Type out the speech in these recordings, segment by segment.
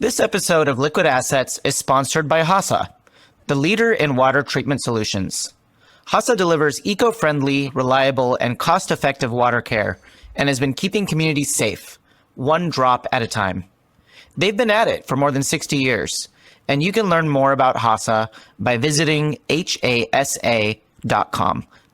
This episode of Liquid Assets is sponsored by HASA, the leader in water treatment solutions. HASA delivers eco-friendly, reliable, and cost-effective water care and has been keeping communities safe, one drop at a time. They've been at it for more than 60 years, and you can learn more about HASA by visiting hasa.com.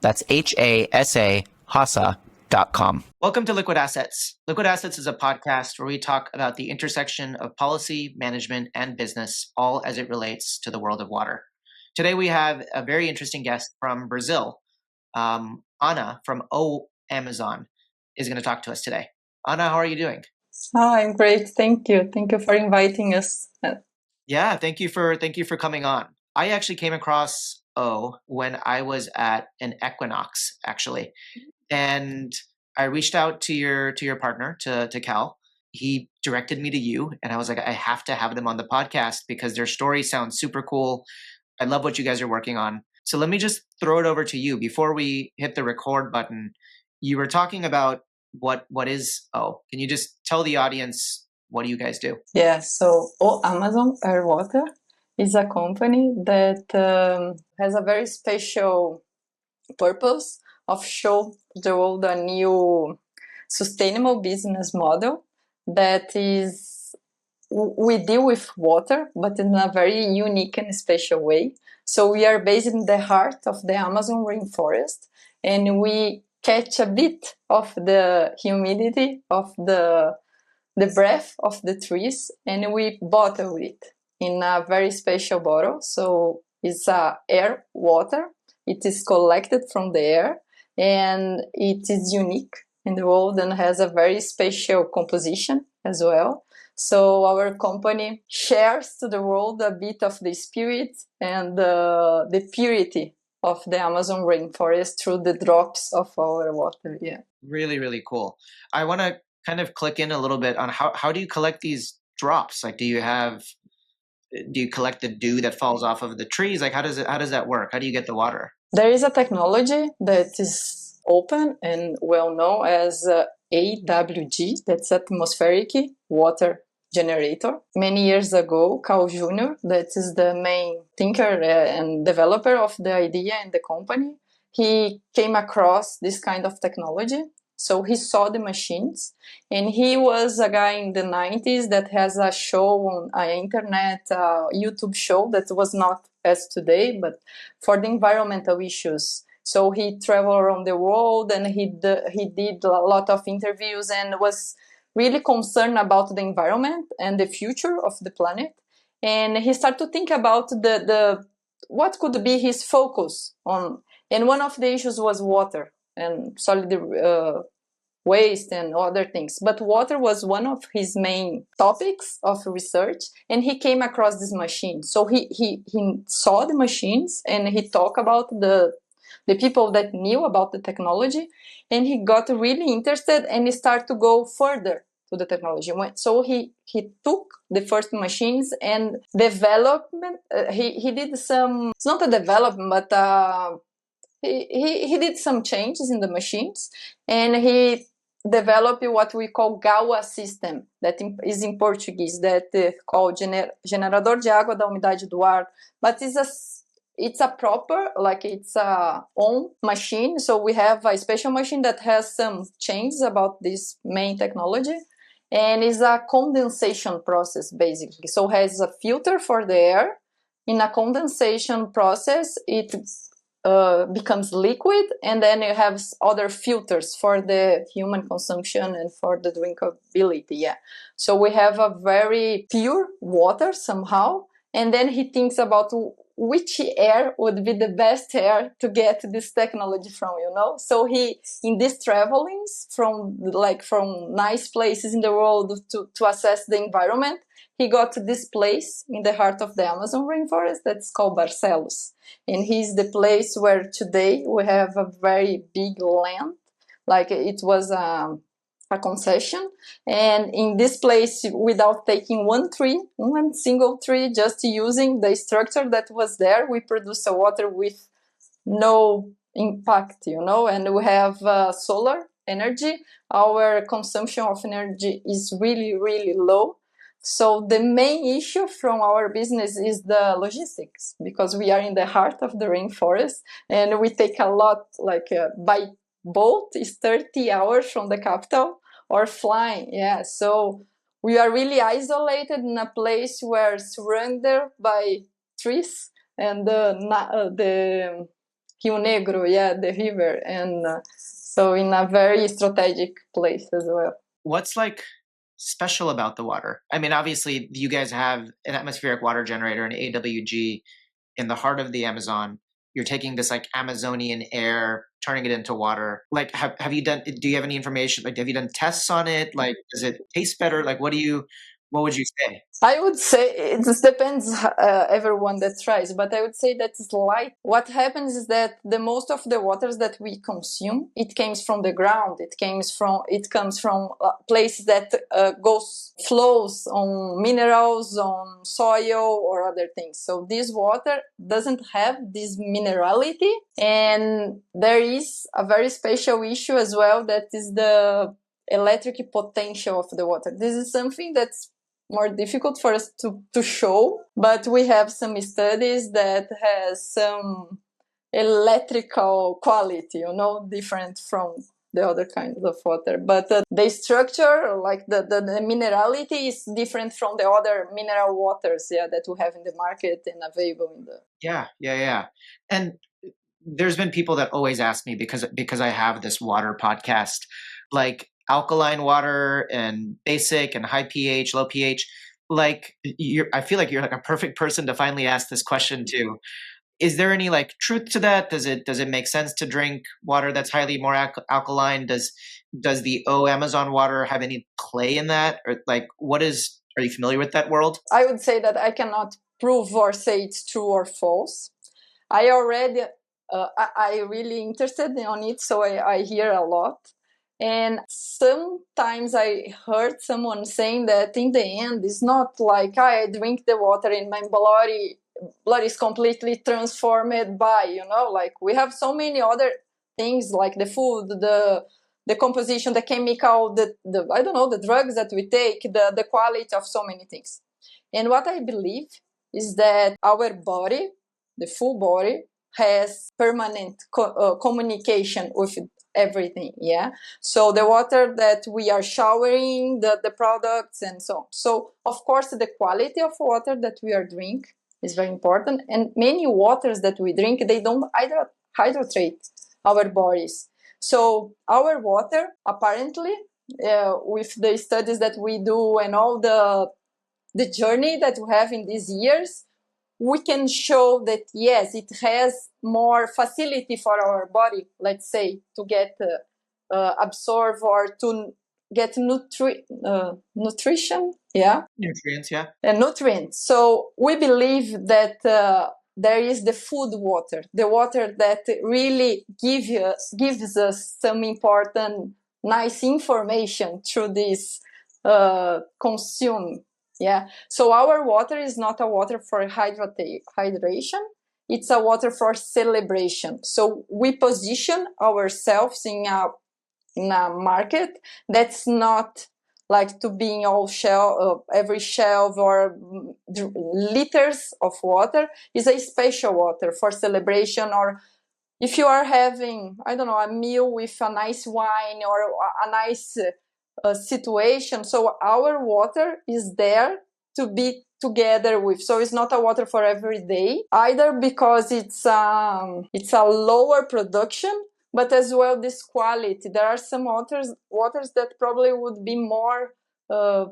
That's HASA, HASA.com. Welcome to Liquid Assets. Liquid Assets is a podcast where we talk about the intersection of policy, management, and business, all as it relates to the world of water. Today we have a very interesting guest from Brazil. Ana from Amazon is going to talk to us today. Ana, how are you doing? Oh, I'm great. Thank you. Thank you for inviting us. Yeah, thank you for coming on. I actually came across when I was at an equinox, actually. And I reached out to your partner, to Cal. He directed me to you, and I was like, I have to have them on the podcast because their story sounds super cool. I love what you guys are working on. So let me just throw it over to you. Before we hit the record button, you were talking about what is Can you just tell the audience, what do you guys do? Yeah, so Amazon Air Water is a company that has a very special purpose of show the world a new sustainable business model that is, we deal with water, but in a very unique and special way. So we are based in the heart of the Amazon Rainforest, and we catch a bit of the humidity of the breath of the trees, and we bottle it in a very special bottle. So it's air water. It is collected from the air, and it is unique in the world and has a very special composition as well. So our company shares to the world a bit of the spirit and the purity of the Amazon rainforest through the drops of our water. Yeah. Really, really cool. I want to kind of click in a little bit on how do you collect these drops? Like, do you collect the dew that falls off of the trees? Like, how does that work? How do you get the water? There is a technology that is open and well known as AWG, that's atmospheric water generator. Many years ago, Carl Jr., that is the main thinker and developer of the idea in the company, he came across this kind of technology. So he saw the machines, and he was a guy in the 90s that has a show on an internet YouTube show that was not as today, but for the environmental issues. So he traveled around the world, and he did a lot of interviews and was really concerned about the environment and the future of the planet. And he started to think about the what could be his focus on. And one of the issues was water and solid waste and other things. But water was one of his main topics of research, and he came across this machine. So he saw the machines, and he talked about the people that knew about the technology, and he got really interested, and he started to go further to the technology. So he took the first machines and development. He did some, it's not a development, but he did some changes in the machines, and he developed what we call jaguar system, that is in Portuguese, that called generador de água da umidade do ar, but it's a proper, like it's a own machine. So we have a special machine that has some changes about this main technology, and is a condensation process basically. So has a filter for the air. In a condensation process, it becomes liquid, and then you have other filters for the human consumption and for the drinkability. Yeah. So we have a very pure water somehow, and then he thinks about which air would be the best air to get this technology from, So he, in these travelings from nice places in the world to assess the environment, he got to this place in the heart of the Amazon rainforest that's called Barcelos. And he's the place where today we have a very big land, like it was a concession. And in this place, without taking one single tree, just using the structure that was there, we produce a water with no impact, and we have solar energy. Our consumption of energy is really, really low. So the main issue from our business is the logistics, because we are in the heart of the rainforest and we take a lot, like by boat is 30 hours from the capital, or flying. Yeah, so we are really isolated in a place where surrounded by trees and the Rio Negro, yeah, the river, and so in a very strategic place as well. What's like special about the water? I mean, obviously, you guys have an atmospheric water generator, an AWG, in the heart of the Amazon. You're taking this like Amazonian air, turning it into water. Like, have you done? Do you have any information? Like, have you done tests on it? Like, does it taste better? Like, what would you say? I would say it just depends everyone that tries, but I would say that it's light. What happens is that the most of the waters that we consume, it comes from the ground. It comes from places that flows on minerals, on soil or other things. So this water doesn't have this minerality, and there is a very special issue as well, that is the electric potential of the water. This is something that's more difficult for us to show, but we have some studies that has some electrical quality, different from the other kinds of water. But the structure, like the minerality, is different from the other mineral waters, yeah, that we have in the market and available in the. Yeah. And there's been people that always ask me because I have this water podcast, like alkaline water and basic and high pH, low pH. Like I feel like you're like a perfect person to finally ask this question to. Is there any like truth to that? Does it make sense to drink water that's highly more alkaline? Does the Amazon water have any play in that, or like are you familiar with that world? I would say that I cannot prove or say it's true or false. I already, I really interested on it, so I hear a lot. And sometimes I heard someone saying that in the end, it's not like I drink the water in my blood is completely transformed by, like we have so many other things like the food, the composition, the chemical, the I don't know, the drugs that we take, the quality of so many things. And what I believe is that our body, the full body, has permanent communication with everything. Yeah. So the water that we are showering, the products, and so on. So of course, the quality of water that we are drink is very important. And many waters that we drink, they don't hydrate our bodies. So our water, apparently, with the studies that we do and all the journey that we have in these years, we can show that yes, it has more facility for our body, let's say, to get absorb or to get nutrition, yeah, Nutrients, yeah. and nutrients. So we believe that there is the food water, the water that really gives us some important, nice information through this consume. Yeah. So our water is not a water for hydration. It's a water for celebration. So we position ourselves in a market that's not like to be in all every shelf or liters of water. Is a special water for celebration, or if you are having, I don't know, a meal with a nice wine or a nice situation. So our water is there to be together with. So it's not a water for every day, either because it's a lower production, but as well this quality. There are some waters that probably would be more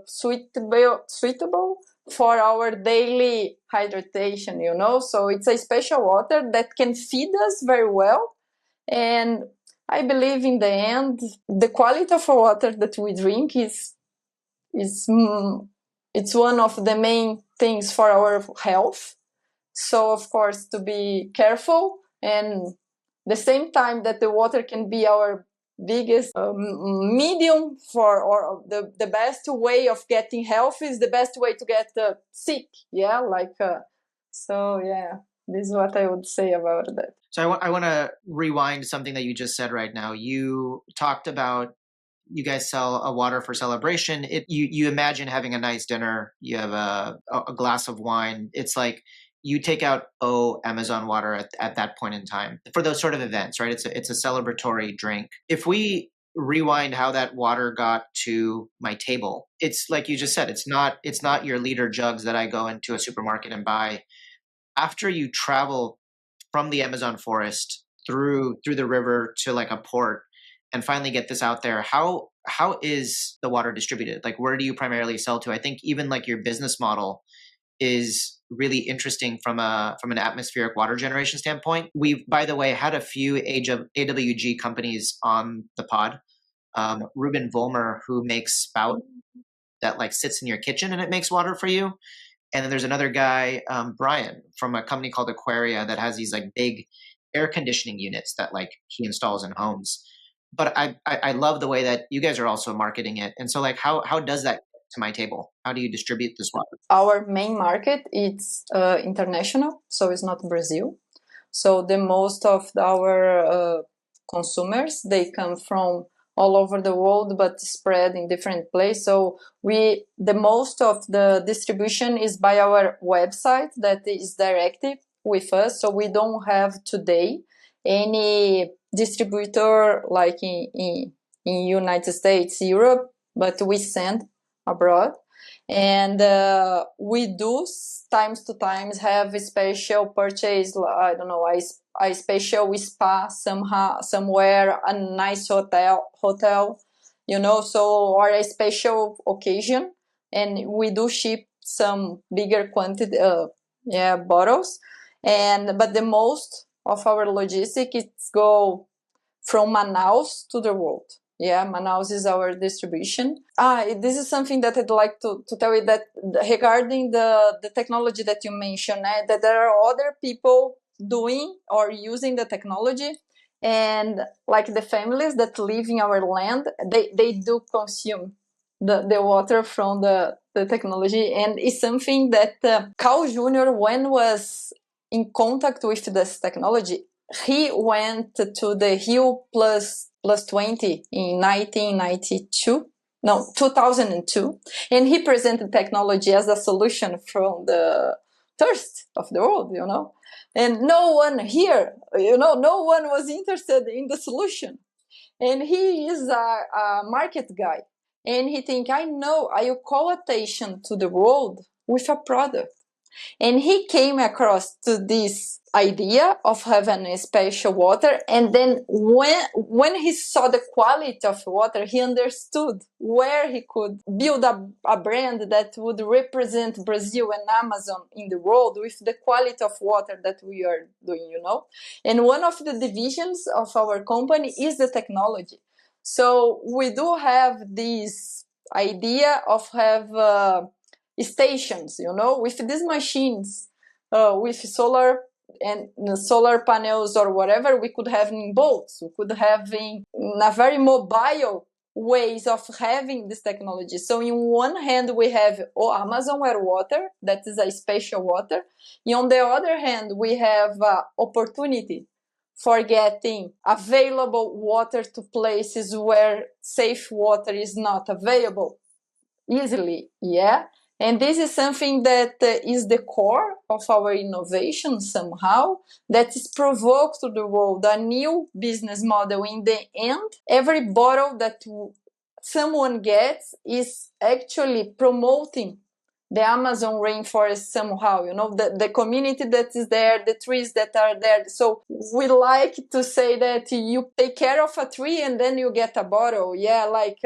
suitable for our daily hydration, So it's a special water that can feed us very well. And I believe in the end, the quality of water that we drink is it's one of the main things for our health. So of course, to be careful, and the same time that the water can be our biggest medium for, or the best way of getting health is the best way to get sick. Yeah, so yeah, this is what I would say about that. So I want to rewind something that you just said right now. You talked about you guys sell a water for celebration. You imagine having a nice dinner. You have a glass of wine. It's like you take out Amazon water at that point in time for those sort of events, right? It's a celebratory drink. If we rewind how that water got to my table, it's like you just said, it's not your liter jugs that I go into a supermarket and buy. After you travel from the Amazon forest through the river to like a port and finally get this out there, how is the water distributed? Like, where do you primarily sell to? I think even like your business model is really interesting from an atmospheric water generation standpoint. We've, by the way, had a few AWG companies on the pod. Ruben Volmer, who makes Spout that like sits in your kitchen and it makes water for you. And then there's another guy, Brian, from a company called Aquaria that has these like big air conditioning units that like he installs in homes. But I love the way that you guys are also marketing it. And so like how does that get to my table? How do you distribute this water? Our main market is international, so it's not Brazil. So the most of our consumers, they come from all over the world, but spread in different places. So the most of the distribution is by our website that is directly with us. So we don't have today any distributor like in United States, Europe, but we send abroad. And we do times to times have a special purchase. I don't know, a special spa somehow somewhere, a nice hotel, so, or a special occasion, and we do ship some bigger quantity, bottles. But the most of our logistics go from Manaus to the world. Yeah, Manaus is our distribution. This is something that I'd like to tell you, that regarding the technology that you mentioned, that there are other people doing or using the technology, and like the families that live in our land, they do consume the water from the technology. And it's something that Carl Jr., when was in contact with this technology, he went to the Rio Plus 20 in 1992, no, 2002, and he presented technology as a solution from the thirst of the world. And no one here, no one was interested in the solution. And he is a market guy, and he think, I will call attention to the world with a product. And he came across to this idea of having a special water. And then when he saw the quality of water, he understood where he could build a brand that would represent Brazil and Amazon in the world with the quality of water that we are doing. And one of the divisions of our company is the technology. So we do have this idea of have stations, with these machines, with solar panels or whatever. We could have in boats, we could have in a very mobile ways of having this technology. So in one hand we have Amazon Air Water, that is a special water. And on the other hand we have opportunity for getting available water to places where safe water is not available easily. Yeah. And this is something that is the core of our innovation somehow, that is provoked to the world a new business model. In the end, every bottle that someone gets is actually promoting the Amazon rainforest somehow, the community that is there, the trees that are there. So we like to say that you take care of a tree and then you get a bottle. Yeah, like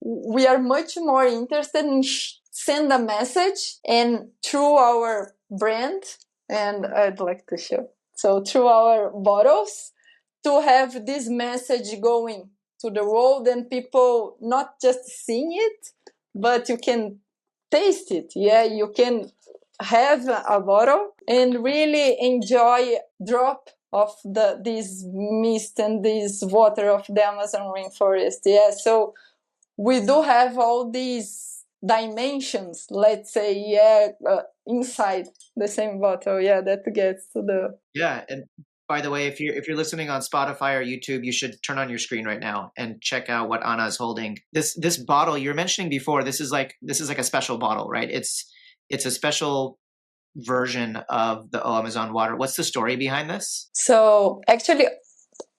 we are much more interested in send a message, and through our brand, and I'd like to show. So through our bottles, to have this message going to the world, and people not just seeing it, but you can taste it. Yeah, you can have a bottle and really enjoy drop of this mist and this water of the Amazon rainforest. Yeah, so we do have all these dimensions, let's say, inside the same bottle, that gets to the... Yeah, and By the way, if you're listening on Spotify or YouTube, you should turn on your screen right now and check out what Anna is holding. This bottle you were mentioning before, this is like a special bottle, right? It's a special version of the Amazon water. What's the story behind this? So actually,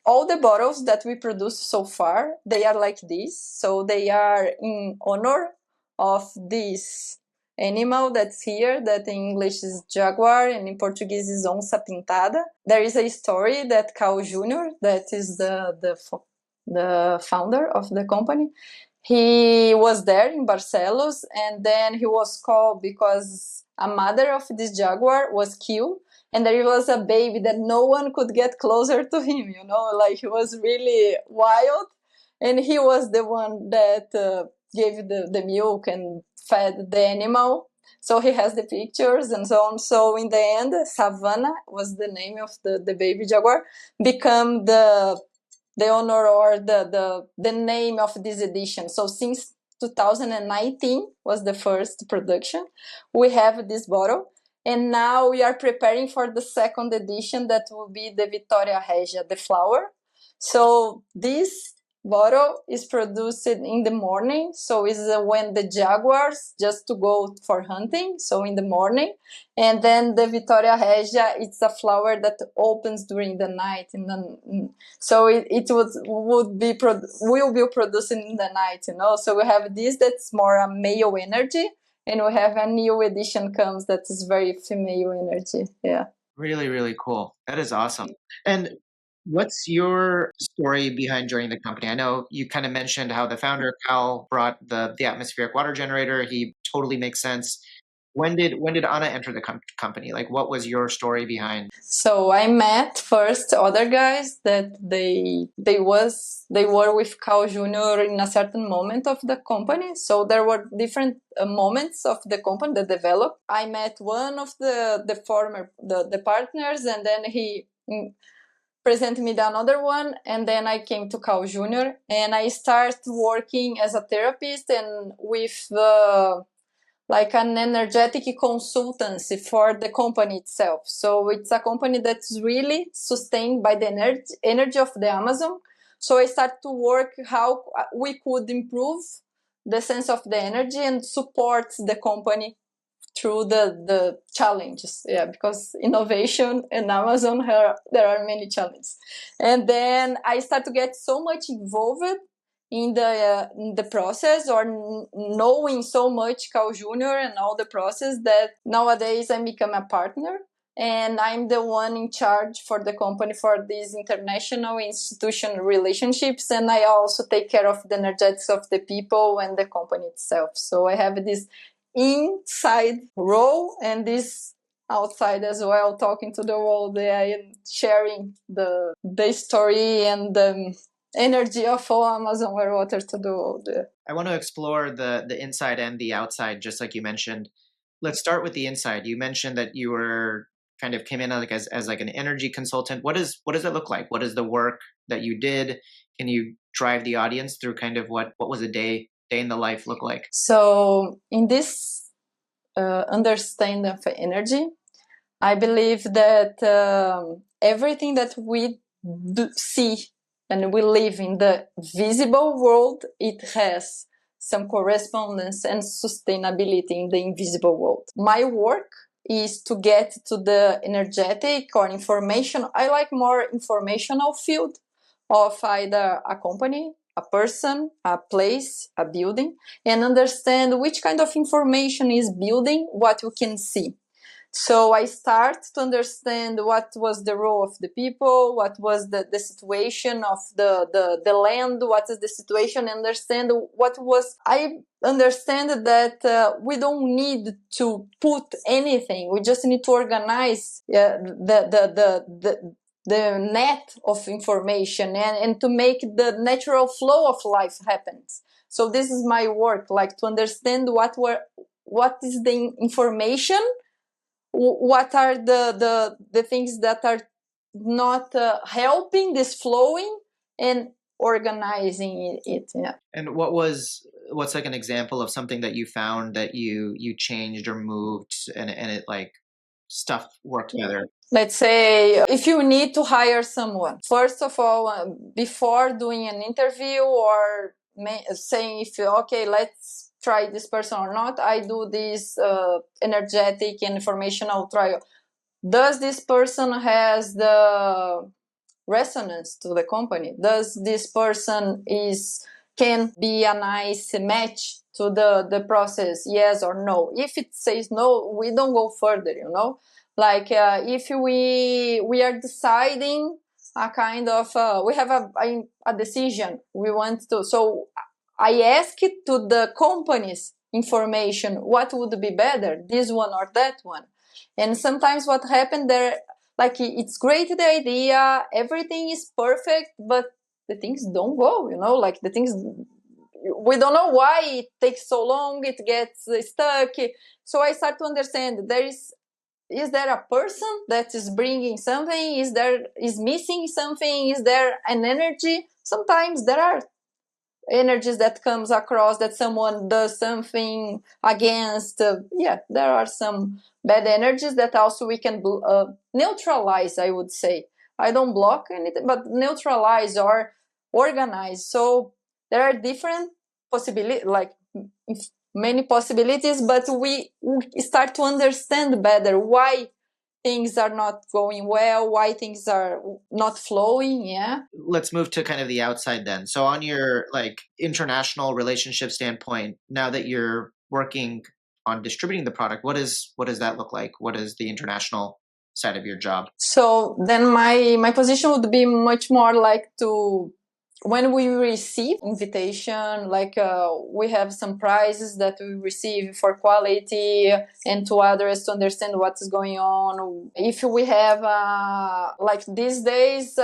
all the bottles that we produce so far, they are like this. So they are in honor of this animal that's here, that in English is jaguar and in Portuguese is onça pintada. There is a story that Carl Jr., that is the founder of the company, he was there in Barcelos, and then he was called because a mother of this jaguar was killed, and there was a baby that no one could get closer to him, like he was really wild, and he was the one that gave the milk and fed the animal. So he has the pictures and so on. So in the end, Savannah was the name of the baby jaguar, become the honor or the name of this edition. So since 2019 was the first production, we have this bottle, and now we are preparing for the second edition that will be the Victoria Regia, the flower. So this bottle is produced in the morning, so it's when the jaguars just to go for hunting, so in the morning. And then the Victoria Regia, it's a flower that opens during the night, so it will be produced in the night, So we have this that's more a male energy, and we have a new edition comes that is very female energy. Yeah. Really, really cool. That is awesome. And what's your story behind joining the company? I know you kind of mentioned how the founder, Cal, brought the atmospheric water generator. He totally makes sense. When did Anna enter the company? Like, what was your story behind? So I met first other guys that they were with Carl Jr. in a certain moment of the company. So there were different moments of the company that developed. I met one of the former the partners, and then he presented me the another one, and then I came to Carl Jr. and I started working as a therapist and with like an energetic consultancy for the company itself. So it's a company that's really sustained by the energy of the Amazon. So I started to work how we could improve the sense of the energy and support the company through the challenges. Yeah, because innovation and Amazon, there are many challenges. And then I start to get so much involved in the process, or knowing so much Carl Jr. and all the process, that nowadays I become a partner, and I'm the one in charge for the company for these international institutional relationships, and I also take care of the energetics of the people and the company itself. So I have this inside role and this outside as well, talking to the world and sharing the story and the energy of all Amazon water to the world. I want to explore the inside and the outside, just like you mentioned. Let's start with the inside. You mentioned that you were kind of came in like as like an energy consultant. What does it look like? What is the work that you did? Can you drive the audience through kind of what was a day in the life look like? So in this understanding of energy, I believe that everything that we see and we live in the visible world, it has some correspondence and sustainability in the invisible world. My work is to get to the energetic or information. I like more informational field of either a company, a person, a place, a building, and understand which kind of information is building what you can see. So I start to understand what was the role of the people, what was the situation of the land, what is the situation, understand what was. I understand that we don't need to put anything. We just need to organize the net of information and to make the natural flow of life happens. So this is my work, like to understand what is the information, what are the things that are not helping this flowing, and organizing it. Yeah. And what's like an example of something that you found that you changed or moved and it like stuff work together? Let's say if you need to hire someone, first of all, before doing an interview or saying if you okay, let's try this person or not, I do this energetic and informational trial. Does this person has the resonance to the company? Does this person can be a nice match to the process, yes or no? If it says no, we don't go further, like if we are deciding a kind of we have a decision we want to, so I ask it to the company's information, what would be better, this one or that one. And sometimes what happened there, like it's great the idea, everything is perfect, but the things don't go, like the things, we don't know why it takes so long, it gets stuck. So I start to understand is there a person that is bringing something, is missing something, is there an energy? Sometimes there are energies that comes across that someone does something against. There are some bad energies that also we can neutralize, I would say. I don't block anything, but neutralize or organize. So there are different possibilities, like many possibilities, but we start to understand better why things are not going well, why things are not flowing. Yeah. Let's move to kind of the outside then. So on your like international relationship standpoint, now that you're working on distributing the product, what does that look like? What is the international side of your job? So then my position would be much more like to, when we receive invitation, like we have some prizes that we receive for quality and to others to understand what is going on. If we have like these days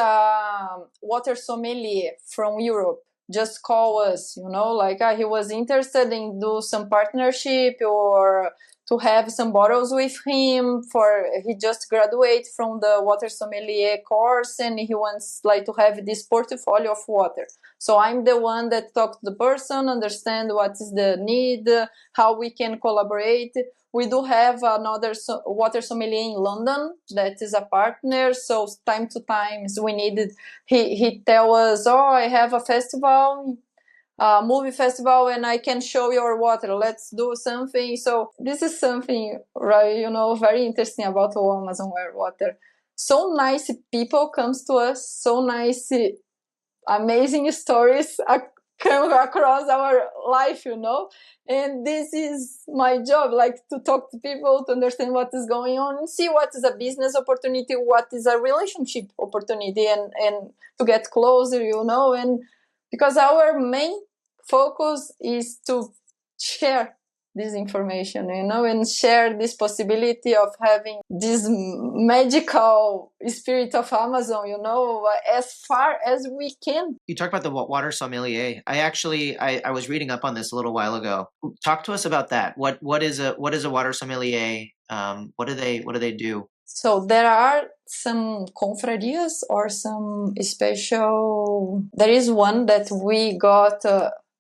water sommelier from Europe just call us, like he was interested in do some partnership or to have some bottles with him, for he just graduated from the water sommelier course and he wants like to have this portfolio of water. So I'm the one that talk to the person, understand what is the need, how we can collaborate. We do have another water sommelier in London that is a partner. So time to time we needed, he tell us, oh, I have a festival, movie festival, and I can show your water. Let's do something. So this is something, right? Very interesting about Amazon water. So nice people comes to us. So nice, amazing stories come across our life. And this is my job, like to talk to people, to understand what is going on, and see what is a business opportunity, what is a relationship opportunity, and to get closer. And because our main focus is to share this information, and share this possibility of having this magical spirit of Amazon, as far as we can. You talked about the water sommelier. I was reading up on this a little while ago. Talk to us about that. What is a water sommelier? What do they do? So there are some confrarias or some special. There is one that we got.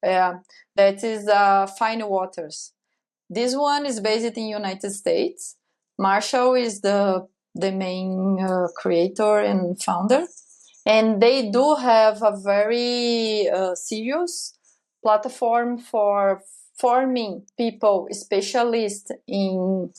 That is fine waters. This one is based in United States. Marshall is the main creator and founder, and they do have a very serious platform for forming people, specialists in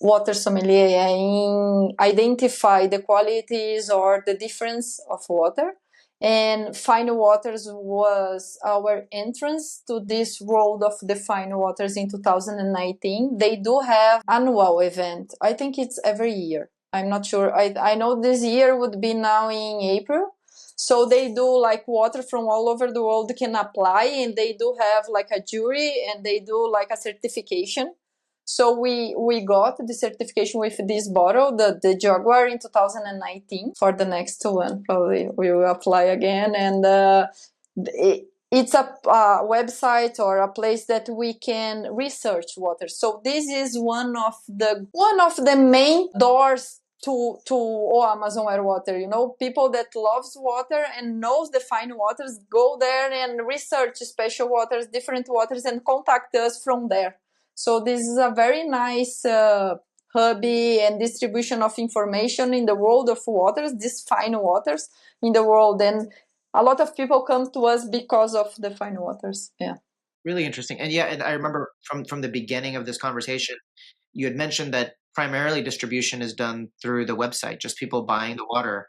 water sommelier, in identify the qualities or the difference of water. And Fine Waters was our entrance to this world of the Fine Waters in 2019. They do have annual event. I think it's every year. I'm not sure. I know this year would be now in April. So they do like water from all over the world can apply, and they do have like a jury, and they do like a certification. So we got the certification with this bottle, the Jaguar, in 2019. For the next one, probably we will apply again. And it's a website or a place that we can research water. So this is one of the main doors to Amazon water. People that loves water and knows the fine waters go there and research special waters, different waters, and contact us from there. So this is a very nice hubby and distribution of information in the world of waters, these fine waters in the world. And a lot of people come to us because of the fine waters. Yeah. Really interesting. And yeah, and I remember from the beginning of this conversation, you had mentioned that primarily distribution is done through the website, just people buying the water.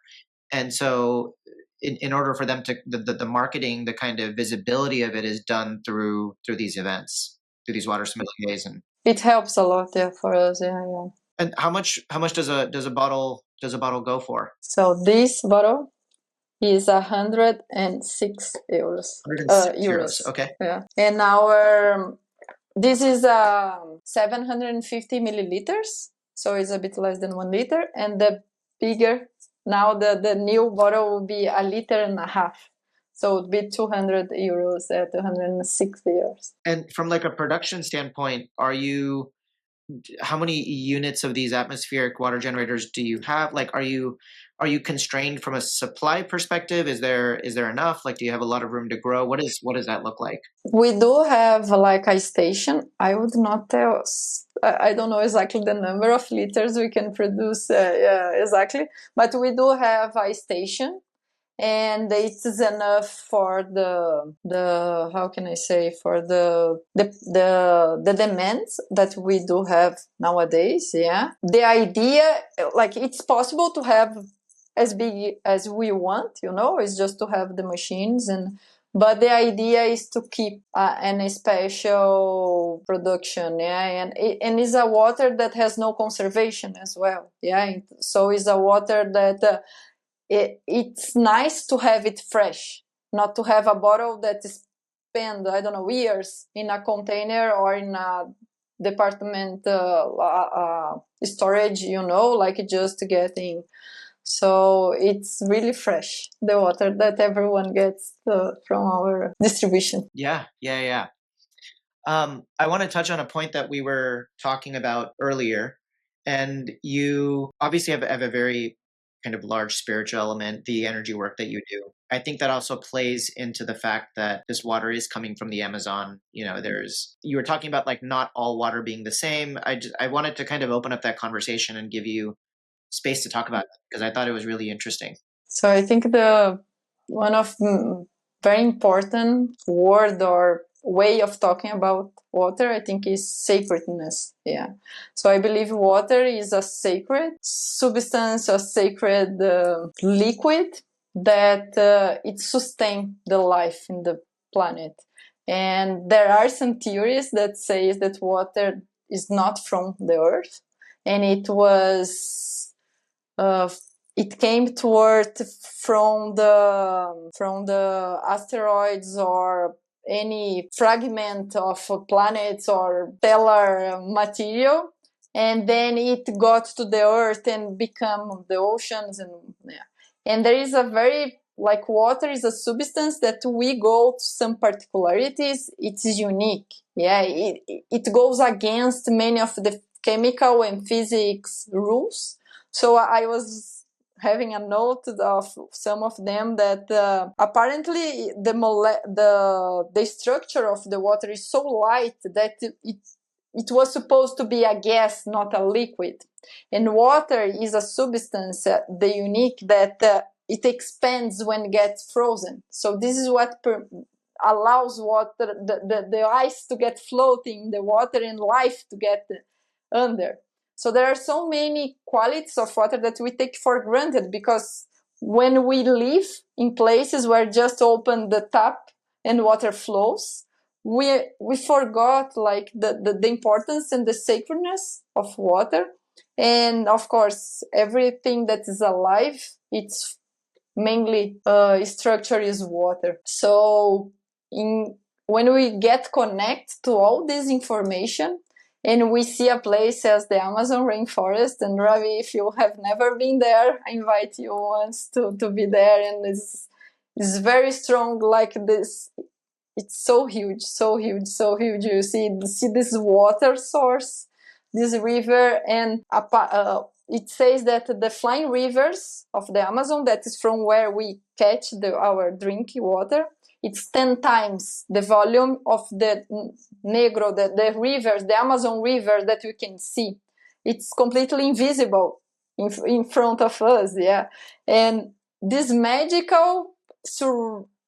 And so in order for them to the marketing, the kind of visibility of it is done through these events, through these water sommeliers. And it helps a lot, yeah, for us. Yeah. And how much does a bottle go for? So this bottle is 106 euros. 106 euros. Okay. Yeah. And this is 750 milliliters, so it's a bit less than 1 liter. And the bigger, now the new bottle will be 1.5 liters. So it would be 200 euros at 260 euros. And from like a production standpoint, how many units of these atmospheric water generators do you have? Like, are you constrained from a supply perspective? Is there enough? Like, do you have a lot of room to grow? What does that look like? We do have like a station. I would not tell. I don't know exactly the number of liters we can produce exactly, but we do have a station, and it is enough for the how can I say, for the demands that we do have nowadays. Yeah, the idea, like, it's possible to have as big as we want, it's just to have the machines, but the idea is to keep an special production, yeah, and it's a water that has no conservation as well, yeah. So it's a water that it's nice to have it fresh, not to have a bottle that is spent, I don't know, years in a container or in a department storage, like just getting. So it's really fresh, the water that everyone gets from our distribution. Yeah. I want to touch on a point that we were talking about earlier, and you obviously have a very kind of large spiritual element, the energy work that you do. I think that also plays into the fact that this water is coming from the Amazon. You were talking about like not all water being the same. I wanted to kind of open up that conversation and give you space to talk about it because I thought it was really interesting. So I think the one of very important word or way of talking about water, I think, is sacredness. Yeah. So I believe water is a sacred substance, a sacred liquid that it sustains the life in the planet. And there are some theories that say that water is not from the earth, and it came to Earth from the asteroids or any fragment of planets or stellar material, and then it got to the Earth and become the oceans. And there is a very, like, water is a substance that we go to some particularities. It's unique. Yeah, it goes against many of the chemical and physics rules. So I was having a note of some of them that apparently the structure of the water is so light that it was supposed to be a gas, not a liquid. And water is a substance, the unique, that it expands when it gets frozen. So this is what allows water, the ice to get floating in the water and life to get under. So there are so many qualities of water that we take for granted, because when we live in places where just open the tap and water flows, we forgot, like, the importance and the sacredness of water. And of course, everything that is alive, its mainly structure is water. So when we get connected to all this information, and we see a place as the Amazon rainforest, and Ravi, if you have never been there, I invite you once to be there. And it's very strong, like this. It's so huge, so huge, so huge. You see this water source, this river, and it says that the flying rivers of the Amazon, that is from where we catch our drinking water, it's 10 times the volume of the Negro, the rivers, the Amazon river that we can see. it's completely invisible in front of us. Yeah. And this magical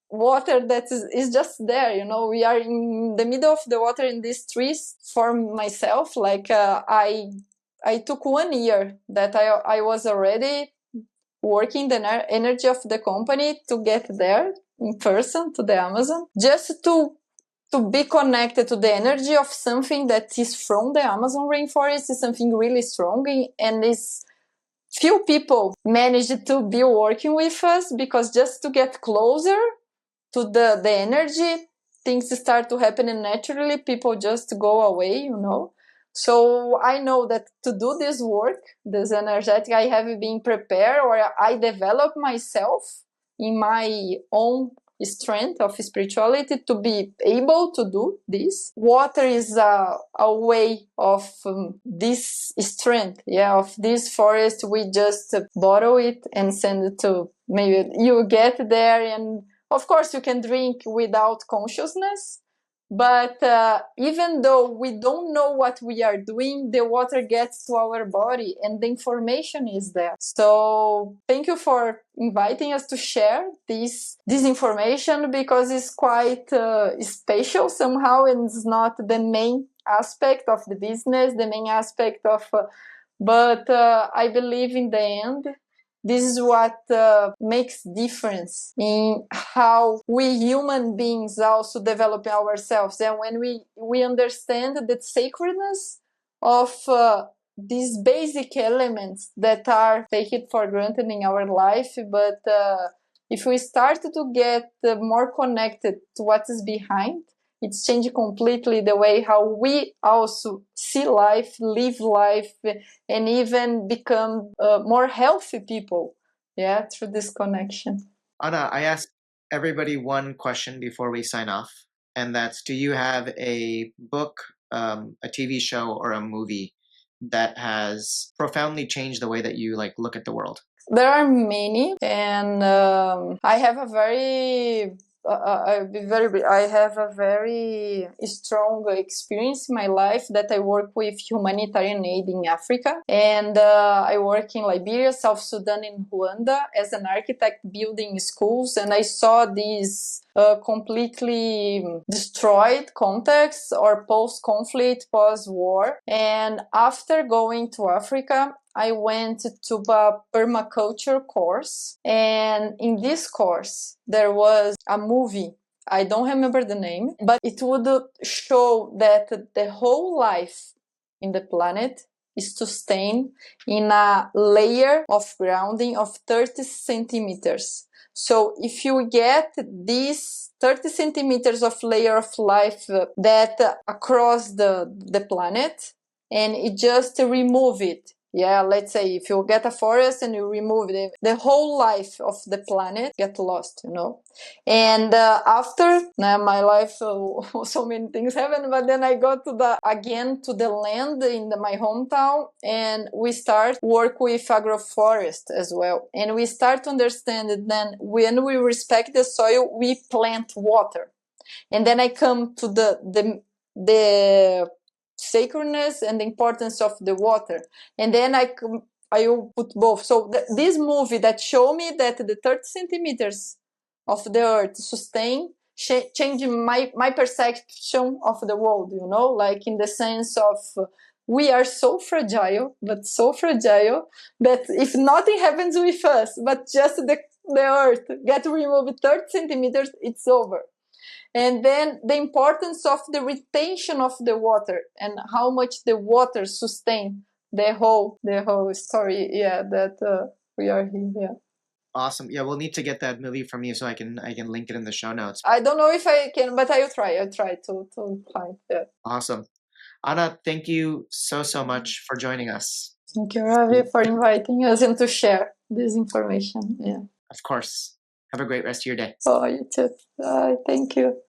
water that is just there, you know. We are in the middle of the water in these trees. For myself, like I took 1 year that I was already working the energy of the company to get there in person to the Amazon, just to be connected to the energy of something that is from the Amazon rainforest, is something really strong, and is few people managed to be working with us, because just to get closer to the energy, things start to happen naturally. People just go away, you know. So I know that to do this work, this energetic, I have been prepared, or I develop myself in my own strength of spirituality to be able to do this. Water is a way of this strength, yeah, of this forest. We just bottle it and send it to, maybe you get there, and of course, you can drink without consciousness, but even though we don't know what we are doing, the water gets to our body and the information is there. So thank you for inviting us to share this information, because it's quite special somehow, and it's not the main aspect of the business, the main aspect of... but I believe in the end, this is what makes difference in how we human beings also develop ourselves. And when we understand the sacredness of these basic elements that are taken for granted in our life, but if we start to get more connected to what is behind, it's changed completely the way how we also see life, live life, and even become more healthy people, yeah, through this connection. Anna, I ask everybody one question before we sign off, and that's: do you have a book, a TV show, or a movie that has profoundly changed the way that you like look at the world? There are many, and I have a very I have a very strong experience in my life that I work with humanitarian aid in Africa, and I work in Liberia, South Sudan, and Rwanda as an architect building schools, and I saw these completely destroyed contexts, or post-conflict, post-war. And after going to Africa, I went to a permaculture course, and in this course there was a movie. I don't remember the name, but it would show that the whole life in the planet is sustained in a layer of grounding of 30 centimeters. So if you get these 30 centimeters of layer of life that across the planet, and it just remove it. Yeah, let's say if you get a forest and you remove it, the whole life of the planet get lost, you know. And after my life, so many things happen, but then I go to the land in my hometown, and we start work with agroforest as well. And we start to understand that then when we respect the soil, we plant water. And then I come to the sacredness and the importance of the water, and then I will put both. So this movie that show me that the 30 centimeters of the earth sustain changing my perception of the world, you know, like in the sense of we are so fragile, but so fragile that if nothing happens with us, but just the earth get removed 30 centimeters, it's over. And then the importance of the retention of the water, and how much the water sustain the whole story. Yeah, that we are here. Yeah. Awesome. Yeah, we'll need to get that movie from you so I can link it in the show notes. I don't know if I can, but I'll try to find it. Awesome. Anna, thank you so much for joining us. Thank you, Ravi, for inviting us and to share this information. Yeah. Of course. Have a great rest of your day. Oh, you too. Thank you.